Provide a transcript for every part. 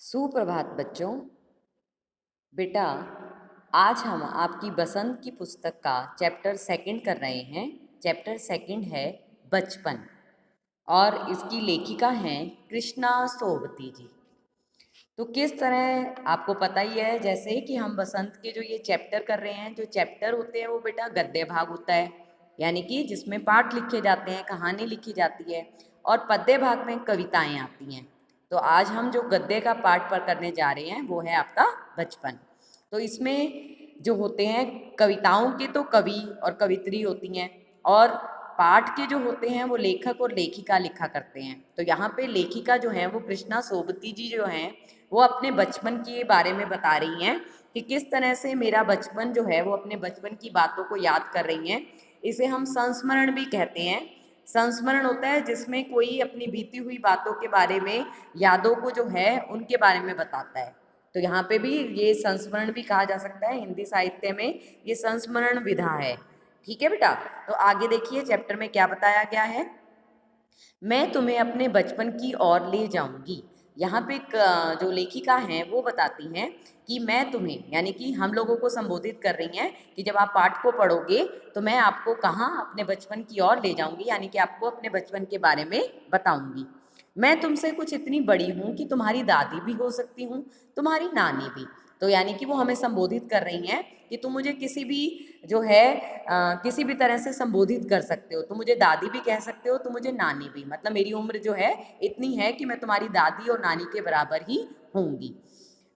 सुप्रभात बच्चों। बेटा, आज हम आपकी बसंत की पुस्तक का चैप्टर सेकंड कर रहे हैं। चैप्टर सेकंड है बचपन और इसकी लेखिका हैं कृष्णा सोबती जी। तो किस तरह आपको पता ही है, जैसे कि हम बसंत के जो ये चैप्टर कर रहे हैं, जो चैप्टर होते हैं वो बेटा गद्य भाग होता है, यानी कि जिसमें पाठ लिखे जाते हैं, कहानी लिखी जाती है, और पद्य भाग में कविताएं आती हैं। तो आज हम जो गद्य का पाठ पर करने जा रहे हैं वो है आपका बचपन। तो इसमें जो होते हैं कविताओं के तो कवि और कवित्री होती हैं, और पाठ के जो होते हैं वो लेखक और लेखिका लिखा करते हैं। तो यहाँ पे लेखिका जो है वो कृष्णा सोबती जी जो हैं, वो अपने बचपन के बारे में बता रही हैं कि किस तरह से मेरा बचपन जो है वो अपने बचपन की बातों को याद कर रही हैं। इसे हम संस्मरण भी कहते हैं। संस्मरण होता है जिसमें कोई अपनी बीती हुई बातों के बारे में, यादों को जो है उनके बारे में बताता है। तो यहाँ पे भी ये संस्मरण भी कहा जा सकता है, हिंदी साहित्य में ये संस्मरण विधा है। ठीक है बेटा, तो आगे देखिए चैप्टर में क्या बताया गया है। मैं तुम्हें अपने बचपन की ओर ले जाऊंगी। यहाँ पे जो लेखिका हैं वो बताती हैं कि मैं तुम्हें, यानी कि हम लोगों को संबोधित कर रही हैं कि जब आप पाठ को पढ़ोगे तो मैं आपको कहाँ अपने बचपन की ओर ले जाऊंगी, यानी कि आपको अपने बचपन के बारे में बताऊंगी। मैं तुमसे कुछ इतनी बड़ी हूँ कि तुम्हारी दादी भी हो सकती हूँ, तुम्हारी नानी भी। तो यानी कि वो हमें संबोधित कर रही हैं कि तुम मुझे किसी भी जो है किसी भी तरह से संबोधित कर सकते हो। तुम मुझे दादी भी कह सकते हो, तुम मुझे नानी भी, मतलब मेरी उम्र जो है इतनी है कि मैं तुम्हारी दादी और नानी के बराबर ही होंगी।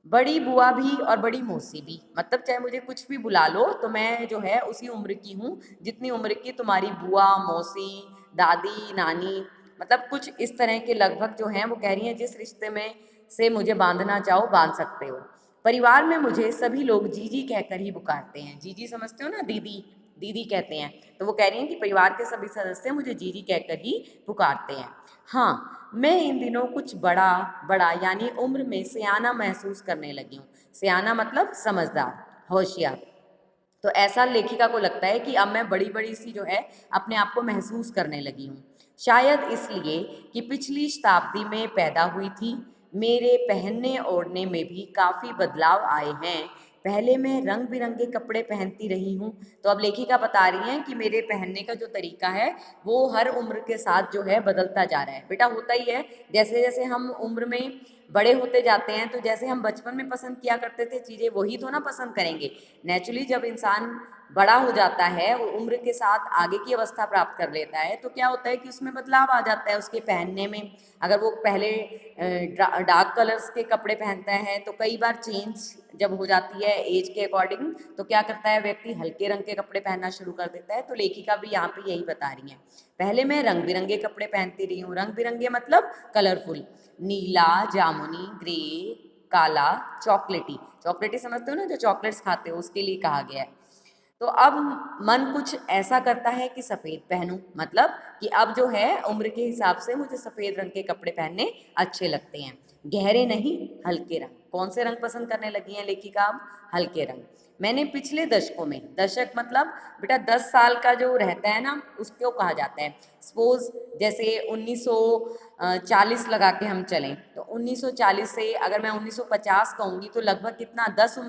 बड़ी बुआ भी और बड़ी मौसी भी, मतलब चाहे मुझे कुछ भी बुला लो तो मैं जो है उसी उम्र की हूँ जितनी उम्र की तुम्हारी बुआ, मौसी, दादी, नानी। मतलब कुछ इस तरह के लगभग जो हैं वो कह रही हैं जिस रिश्ते में से मुझे बांधना चाहो बांध सकते हो। परिवार में मुझे सभी लोग जीजी कहकर ही पुकारते हैं। जीजी समझते हो ना, दीदी, दीदी कहते हैं। तो वो कह रही हैं कि परिवार के सभी सदस्य मुझे जीजी कहकर ही पुकारते हैं। हाँ, मैं इन दिनों कुछ बड़ा बड़ा यानी उम्र में सियाना महसूस करने लगी हूँ। सियाना मतलब समझदार, होशियार। तो ऐसा लेखिका को लगता है कि अब मैं बड़ी बड़ी सी जो है अपने आप को महसूस करने लगी हूँ। शायद इसलिए कि पिछली शताब्दी में पैदा हुई थी। मेरे पहनने ओढ़ने में भी काफ़ी बदलाव आए हैं। पहले मैं रंग बिरंगे कपड़े पहनती रही हूँ। तो अब लेखिका बता रही हैं कि मेरे पहनने का जो तरीका है वो हर उम्र के साथ जो है बदलता जा रहा है। बेटा होता ही है, जैसे जैसे हम उम्र में बड़े होते जाते हैं तो जैसे हम बचपन में पसंद किया करते थे चीज़ें वही तो ना पसंद करेंगे। नेचुरली जब इंसान बड़ा हो जाता है, वो उम्र के साथ आगे की अवस्था प्राप्त कर लेता है, तो क्या होता है कि उसमें बदलाव आ जाता है उसके पहनने में। अगर वो पहले डार्क कलर्स के कपड़े पहनता है तो कई बार चेंज जब हो जाती है एज के अकॉर्डिंग, तो क्या करता है व्यक्ति हल्के रंग के कपड़े पहनना शुरू कर देता है। तो लेखिका भी यहाँ पे यही बता रही हैं। पहले मैं रंग बिरंगे कपड़े पहनती रही हूँ। रंग बिरंगे मतलब कलरफुल, नीला, जामुनी, ग्रे, काला, चॉकलेटी। चॉकलेटी समझते हो ना, जो चॉकलेट्स खाते हो उसके लिए कहा गया है। तो अब मन कुछ ऐसा करता है कि सफ़ेद पहनूं, मतलब कि अब जो है उम्र के हिसाब से मुझे सफ़ेद रंग के कपड़े पहनने अच्छे लगते हैं। गहरे नहीं, हल्के रंग। कौन से रंग पसंद करने लगी हैं लेखिका अब? हल्के रंग। मैंने पिछले दशकों में, दशक मतलब बेटा 10 साल का जो रहता है ना उसको कहा जाता है। सपोज जैसे 1940 लगा के हम चलें तो 1940 से अगर मैं 1950 कहूँगी तो लगभग कितना 10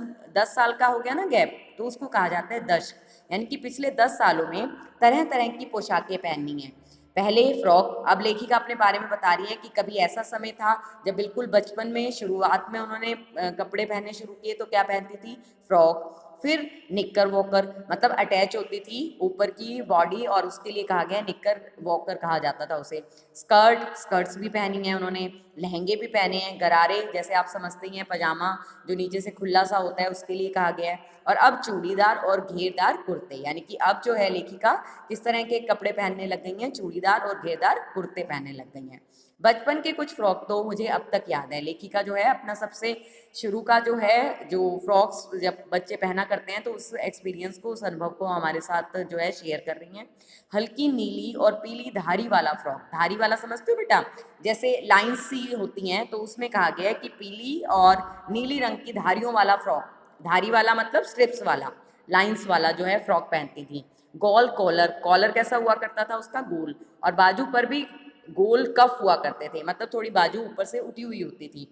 साल का हो गया ना गैप, तो उसको कहा जाता है दशक। यानी कि पिछले 10 सालों में तरह तरह की पोशाकें पहननी हैं। पहले फ्रॉक। अब लेखिका अपने बारे में बता रही है कि कभी ऐसा समय था जब बिल्कुल बचपन में शुरुआत में उन्होंने कपड़े पहनने शुरू किए तो क्या पहनती थी? फ्रॉक। फिर निक्कर वॉकर, मतलब अटैच होती थी ऊपर की बॉडी और उसके लिए कहा गया निक्कर वॉकर कहा जाता था उसे। स्कर्ट, स्कर्ट्स भी पहनी हैं उन्होंने। लहंगे भी पहने हैं। गरारे जैसे आप समझते ही हैं, पजामा जो नीचे से खुला सा होता है उसके लिए कहा गया है। और अब चूड़ीदार और घेरदार कुर्ते, यानी कि अब जो है लेखिका किस तरह के कपड़े पहनने लग गई हैं? चूड़ीदार और घेरदार कुर्ते पहनने लग गई हैं। बचपन के कुछ फ्रॉक तो मुझे अब तक याद है। लेखिका जो है अपना सबसे शुरू का जो है जो फ्रॉक्स जब बच्चे पहना करते हैं तो उस एक्सपीरियंस को, उस अनुभव को हमारे साथ जो है शेयर कर रही हैं। हल्की नीली और पीली धारी वाला फ्रॉक। धारी वाला समझते हो बेटा? जैसे लाइन्स सी होती हैं तो उसमें कहा गया है कि पीली और नीली रंग की धारियों वाला फ्रॉक। धारी वाला मतलब स्ट्रिप्स वाला, लाइन्स वाला जो है फ्रॉक पहनती थी। गोल कॉलर। कॉलर कैसा हुआ करता था उसका? गोल। और बाजू पर भी गोल कफ हुआ करते थे, मतलब थोड़ी बाजू ऊपर से उठी हुई होती थी।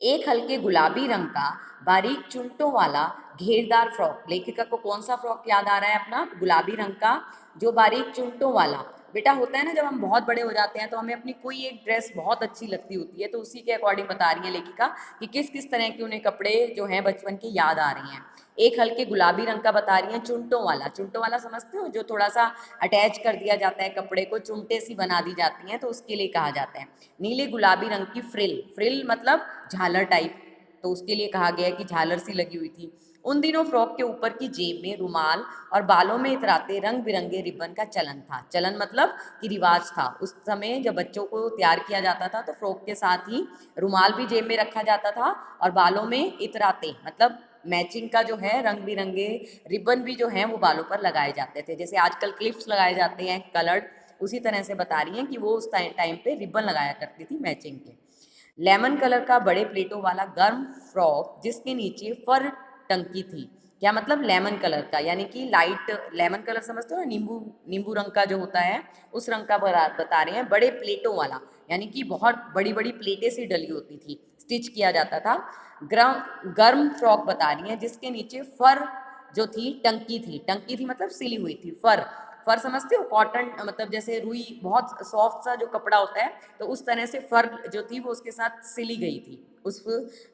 एक हल्के गुलाबी रंग का बारीक चुनटों वाला घेरदार फ्रॉक। लेखिका को कौन सा फ्रॉक याद आ रहा है अपना? गुलाबी रंग का जो बारीक चुनटों वाला। बेटा होता है ना, जब हम बहुत बड़े हो जाते हैं तो हमें अपनी कोई एक ड्रेस बहुत अच्छी लगती होती है, तो उसी के अकॉर्डिंग बता रही है लेखिका कि किस किस तरह के उन्हें कपड़े जो हैं बचपन के याद आ रहे हैं। एक हल्के गुलाबी रंग का बता रही हैं, चुनटों वाला। चुनटों वाला समझते हो, जो थोड़ा सा अटैच कर दिया जाता है कपड़े को, चुनटे सी बना दी जाती हैं, तो उसके लिए कहा जाता है। नीले गुलाबी रंग की फ्रिल। फ्रिल मतलब झालर टाइप, तो उसके लिए कहा गया है कि झालर सी लगी हुई थी। उन दिनों फ्रॉक के ऊपर की जेब में रुमाल और बालों में इतराते रंग बिरंगे रिबन का चलन था। चलन मतलब कि रिवाज था। उस समय जब बच्चों को तैयार किया जाता था तो फ्रॉक के साथ ही रुमाल भी जेब में रखा जाता था और बालों में इतराते मतलब मैचिंग का जो है रंग बिरंगे रिबन भी जो है वो बालों पर लगाए जाते थे। जैसे आजकल क्लिप्स लगाए जाते हैं कलर्ड, उसी तरह से बता रही हैं कि वो उस टाइम पे रिबन लगाया करती थी मैचिंग के। लेमन कलर का बड़े प्लेटों वाला गर्म फ्रॉक जिसके नीचे फर टंकी थी। क्या मतलब? लेमन कलर का, यानी कि लाइट लेमन कलर समझते हो ना, नींबू नींबू रंग का जो होता है उस रंग का बता रहे हैं। बड़े प्लेटों वाला यानी कि बहुत बड़ी बड़ी प्लेटें सी डली होती थी, स्टिच किया जाता था। गर्म फ्रॉक बता रही हैं जिसके नीचे फर जो थी टंकी थी। टंकी थी मतलब सिली हुई थी। फर, फर समझते हो? कॉटन मतलब जैसे रुई, बहुत सॉफ्ट सा जो कपड़ा होता है, तो उस तरह से फर जो थी वो उसके साथ सिली गई थी उस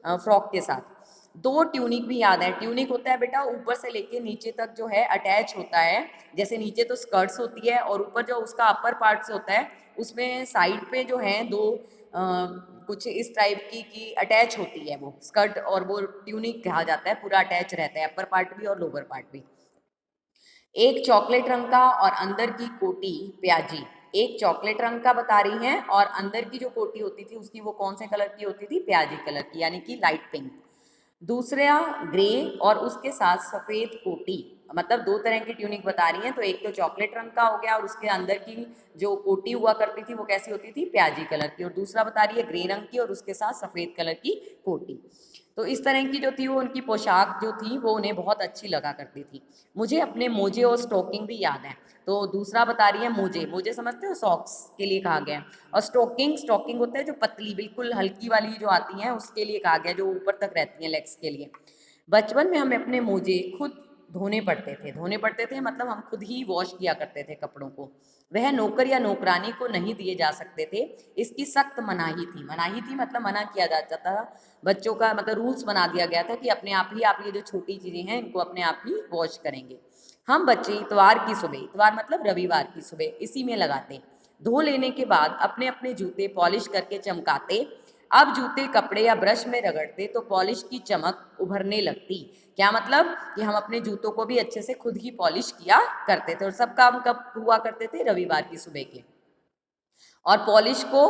फ्रॉक के साथ। दो ट्यूनिक भी याद है। ट्यूनिक होता है बेटा ऊपर से लेके नीचे तक जो है अटैच होता है। जैसे नीचे तो स्कर्ट्स होती है और ऊपर जो उसका अपर पार्ट से होता है उसमें साइड पे जो है दो कुछ इस टाइप की अटैच होती है वो स्कर्ट, और वो ट्यूनिक कहा जाता है। पूरा अटैच रहता है अपर पार्ट भी और लोअर पार्ट भी। एक चॉकलेट रंग का और अंदर की कोटी प्याजी। एक चॉकलेट रंग का बता रही हैं और अंदर की जो कोटी होती थी उसकी वो कौन से कलर की होती थी? प्याजी कलर की, यानी कि लाइट पिंक। दूसरा ग्रे और उसके साथ सफ़ेद कोटी। मतलब दो तरह की ट्यूनिक बता रही हैं, तो एक तो चॉकलेट रंग का हो गया और उसके अंदर की जो कोटी हुआ करती थी वो कैसी होती थी? प्याजी कलर की। और दूसरा बता रही है ग्रे रंग की और उसके साथ सफ़ेद कलर की कोटी। तो इस तरह की जो थी वो उनकी पोशाक जो थी वो उन्हें बहुत अच्छी लगा करती थी। मुझे अपने मोजे और स्टोकिंग भी याद है। तो दूसरा बता रही है मोजे। मोजे समझते हो? सॉक्स के लिए कहा गया है। और स्टोकिंग, स्टोकिंग होता है जो पतली बिल्कुल हल्की वाली जो आती हैं उसके लिए कहा गया, जो ऊपर तक रहती हैं लेग्स के लिए। बचपन में हमें अपने मोजे खुद धोने पड़ते थे। धोने पड़ते थे मतलब हम खुद ही वॉश किया करते थे कपड़ों को। वह नौकर या नौकरानी को नहीं दिए जा सकते थे। इसकी सख्त मनाही थी। मनाही थी मतलब मना किया जाता था। बच्चों का मतलब रूल्स बना दिया गया था कि अपने आप ही आप ये जो छोटी चीज़ें हैं इनको अपने आप ही वॉश करेंगे। हम बच्चे इतवार की सुबह, इतवार मतलब रविवार की सुबह, इसी में लगाते। धो लेने के बाद अपने अपने जूते पॉलिश करके चमकाते। अब जूते कपड़े या ब्रश में रगड़ते तो पॉलिश की चमक उभरने लगती। क्या मतलब? कि हम अपने जूतों को भी अच्छे से खुद ही पॉलिश किया करते थे। और सब काम कब हुआ करते थे? रविवार की सुबह के। और पॉलिश को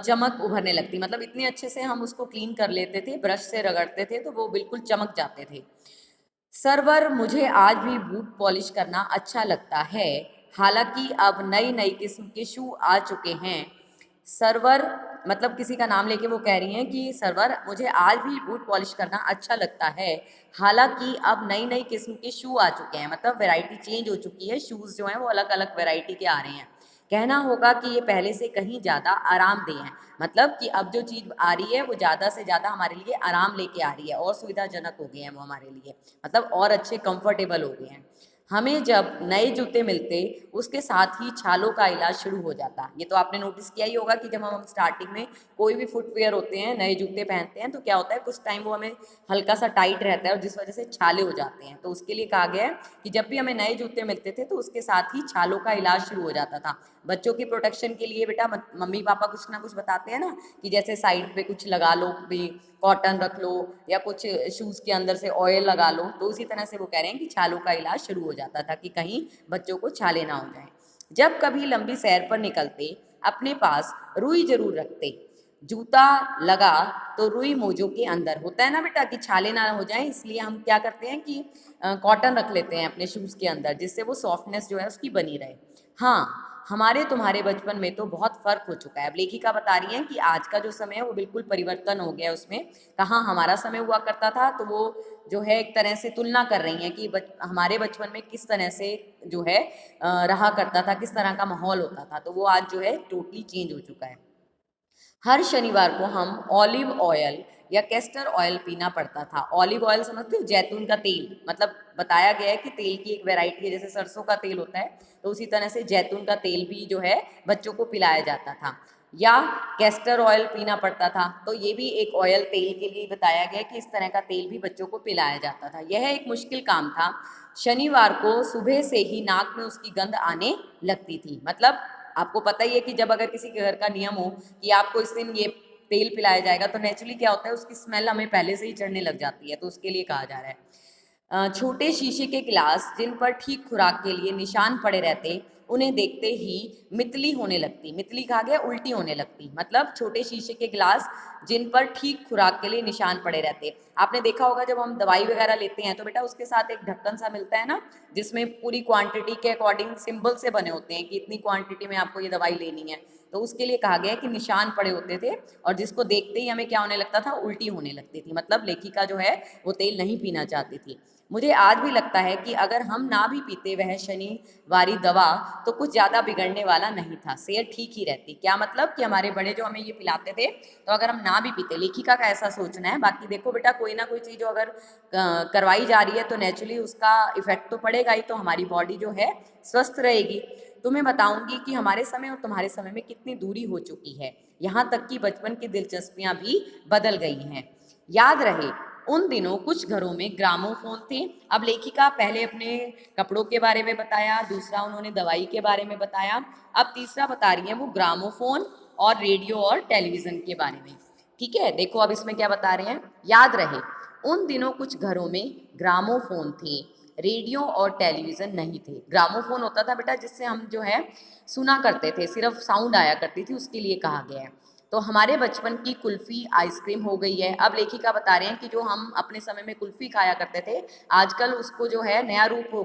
चमक उभरने लगती, मतलब इतने अच्छे से हम उसको क्लीन कर लेते थे, ब्रश से रगड़ते थे तो वो बिल्कुल चमक जाते थे। सर्वर, मुझे आज भी बूट पॉलिश करना अच्छा लगता है। हालांकि अब नई नई किस्म के शू आ चुके हैं। सर्वर मतलब किसी का नाम लेके वो कह रही हैं कि सर्वर, मुझे आज भी बूट पॉलिश करना अच्छा लगता है। हालांकि अब नई नई किस्म के शू आ चुके हैं, मतलब वैरायटी चेंज हो चुकी है। शूज़ जो हैं वो अलग अलग वैरायटी के आ रहे हैं। कहना होगा कि ये पहले से कहीं ज़्यादा आरामदेह हैं। मतलब कि अब जो चीज़ आ रही है वो ज़्यादा से ज़्यादा हमारे लिए आराम लेके आ रही है और सुविधाजनक हो गए हैं वो हमारे लिए, मतलब और अच्छे कंफर्टेबल हो गए हैं। हमें जब नए जूते मिलते उसके साथ ही छालों का इलाज शुरू हो जाता। ये तो आपने नोटिस किया ही होगा कि जब हम स्टार्टिंग में कोई भी फुटवेयर होते हैं, नए जूते पहनते हैं, तो क्या होता है कुछ टाइम वो हमें हल्का सा टाइट रहता है और जिस वजह से छाले हो जाते हैं। तो उसके लिए कहा गया है कि जब भी हमें नए जूते मिलते थे तो उसके साथ ही छालों का इलाज शुरू हो जाता था। बच्चों की प्रोटेक्शन के लिए बेटा मम्मी पापा कुछ ना कुछ बताते हैं ना, कि जैसे साइड पे कुछ लगा लो भी, कॉटन रख लो या कुछ शूज़ के अंदर से ऑयल लगा लो। तो उसी तरह से वो कह रहे हैं कि छालों का इलाज शुरू हो जाता था कि कहीं बच्चों को छाले ना हो जाए। जब कभी लंबी सैर पर निकलते अपने पास रुई जरूर रखते। जूता लगा तो रुई मोजों के अंदर होता है ना बेटा, कि छाले ना हो जाए, इसलिए हम क्या करते हैं कि कॉटन रख लेते हैं अपने शूज़ के अंदर, जिससे वो सॉफ्टनेस जो है उसकी बनी रहे। हाँ, हमारे तुम्हारे बचपन में तो बहुत फ़र्क हो चुका है। अब लेखिका बता रही हैं कि आज का जो समय है वो बिल्कुल परिवर्तन हो गया है उसमें। कहाँ हमारा समय हुआ करता था, तो वो जो है एक तरह से तुलना कर रही हैं कि हमारे बचपन में किस तरह से जो है रहा करता था, किस तरह का माहौल होता था। तो वो आज जो है टोटली चेंज हो चुका है। हर शनिवार को हम ऑलिव ऑयल या कैस्टर ऑयल पीना पड़ता था। ऑलिव ऑयल समझते हो, जैतून का तेल, मतलब बताया गया है कि तेल की एक वैरायटी है, जैसे सरसों का तेल होता है तो उसी तरह से जैतून का तेल भी जो है बच्चों को पिलाया जाता था, या कैस्टर ऑयल पीना पड़ता था। तो ये भी एक ऑयल तेल के लिए बताया गया कि इस तरह का तेल भी बच्चों को पिलाया जाता था। यह एक मुश्किल काम था। शनिवार को सुबह से ही नाक में उसकी गंध आने लगती थी। मतलब आपको पता ही है कि जब अगर किसी के घर का नियम हो कि आपको इस दिन ये तेल पिलाया जाएगा तो नेचुरली क्या होता है, उसकी स्मेल हमें पहले से ही चढ़ने लग जाती है, तो उसके लिए कहा जा रहा है। छोटे शीशे के गिलास जिन पर ठीक खुराक के लिए निशान पड़े रहते, उन्हें देखते ही मितली होने लगती। मितली कहा गया उल्टी होने लगती, मतलब छोटे शीशे के गिलास जिन पर ठीक खुराक के लिए निशान पड़े रहते। आपने देखा होगा जब हम दवाई वगैरह लेते हैं तो बेटा उसके साथ एक ढक्कन सा मिलता है ना, जिसमें पूरी क्वांटिटी के अकॉर्डिंग सिंबल से बने होते हैं कि इतनी क्वांटिटी में आपको ये दवाई लेनी है। तो उसके लिए कहा गया है कि निशान पड़े होते थे और जिसको देखते ही हमें क्या होने लगता था, उल्टी होने लगती थी। मतलब लेखिका जो है वो तेल नहीं पीना चाहती थी। मुझे आज भी लगता है कि अगर हम ना भी पीते वह शनिवारी दवा तो कुछ ज़्यादा बिगड़ने वाला नहीं था, सेहत ठीक ही रहती। क्या मतलब कि हमारे बड़े जो हमें ये पिलाते थे तो अगर हम ना भी पीते, लेखिका का ऐसा सोचना है। बाकी देखो बेटा, कोई ना कोई चीज़ अगर करवाई जा रही है तो नेचुरली उसका इफेक्ट तो पड़ेगा ही, तो हमारी बॉडी जो है स्वस्थ रहेगी। तुम्हें बताऊंगी कि हमारे समय और तुम्हारे समय में कितनी दूरी हो चुकी है, यहाँ तक कि बचपन की दिलचस्पियां भी बदल गई हैं। याद रहे उन दिनों कुछ घरों में ग्रामोफोन थे। अब लेखिका पहले अपने कपड़ों के बारे में बताया, दूसरा उन्होंने दवाई के बारे में बताया, अब तीसरा बता रही है वो ग्रामोफोन और रेडियो और टेलीविजन के बारे में। ठीक है, देखो अब इसमें क्या बता रहे हैं। याद रहे उन दिनों कुछ घरों में ग्रामोफोन थे, रेडियो और टेलीविजन नहीं थे। ग्रामोफोन होता था बेटा जिससे हम जो है सुना करते थे, सिर्फ साउंड आया करती थी, उसके लिए कहा गया है। तो हमारे बचपन की कुल्फी आइसक्रीम हो गई है। अब लेखिका बता रहे हैं कि जो हम अपने समय में कुल्फी खाया करते थे, आजकल उसको जो है नया रूप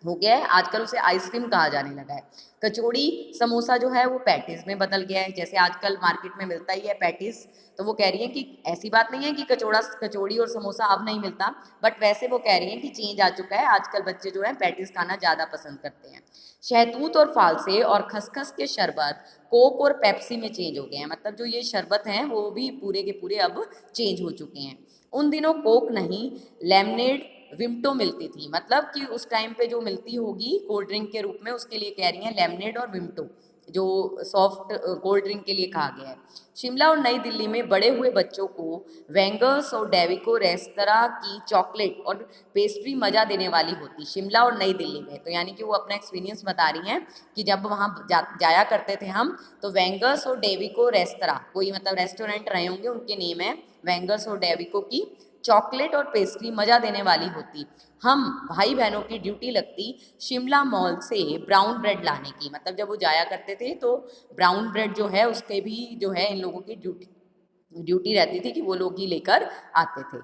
हो गया है, आजकल उसे आइसक्रीम कहा जाने लगा है। कचौड़ी समोसा जो है वो पैटीज में बदल गया है, जैसे आजकल मार्केट में मिलता ही है पैटीज। तो वो कह रही है कि ऐसी बात नहीं है कि कचौड़ी और समोसा अब नहीं मिलता, बट वैसे वो कह रही है कि चेंज आ चुका है, आजकल बच्चे जो है पैटीज खाना ज़्यादा पसंद करते हैं। शहतूत और फालसे और खसखस के शरबत कोक और पेप्सी में चेंज हो गए हैं। मतलब जो ये शरबत हैं वो भी पूरे के पूरे अब चेंज हो चुके हैं। उन दिनों कोक नहीं, लेमनेड विम्टो मिलती थी। मतलब कि उस टाइम पे जो मिलती होगी कोल्ड ड्रिंक के रूप में, उसके लिए कह रही हैं लेमनेड और विम्टो, जो सॉफ्ट कोल्ड ड्रिंक के लिए कहा गया है। शिमला और नई दिल्ली में बड़े हुए बच्चों को वेंगर्स और डेविको रेस्तरां की चॉकलेट और पेस्ट्री मज़ा देने वाली होती, शिमला और नई दिल्ली में। तो यानी कि वो अपना एक्सपीरियंस बता रही हैं कि जब वहाँ जाया करते थे हम, तो वेंगर्स और डेविको रेस्तरां, कोई मतलब रेस्टोरेंट रहे होंगे, उनके नेम है वेंगर्स और डेविको की चॉकलेट और पेस्ट्री मज़ा देने वाली होती। हम भाई बहनों की ड्यूटी लगती शिमला मॉल से ब्राउन ब्रेड लाने की। मतलब जब वो जाया करते थे तो ब्राउन ब्रेड जो है उसके भी जो है इन लोगों की ड्यूटी रहती थी कि वो लोग ही लेकर आते थे।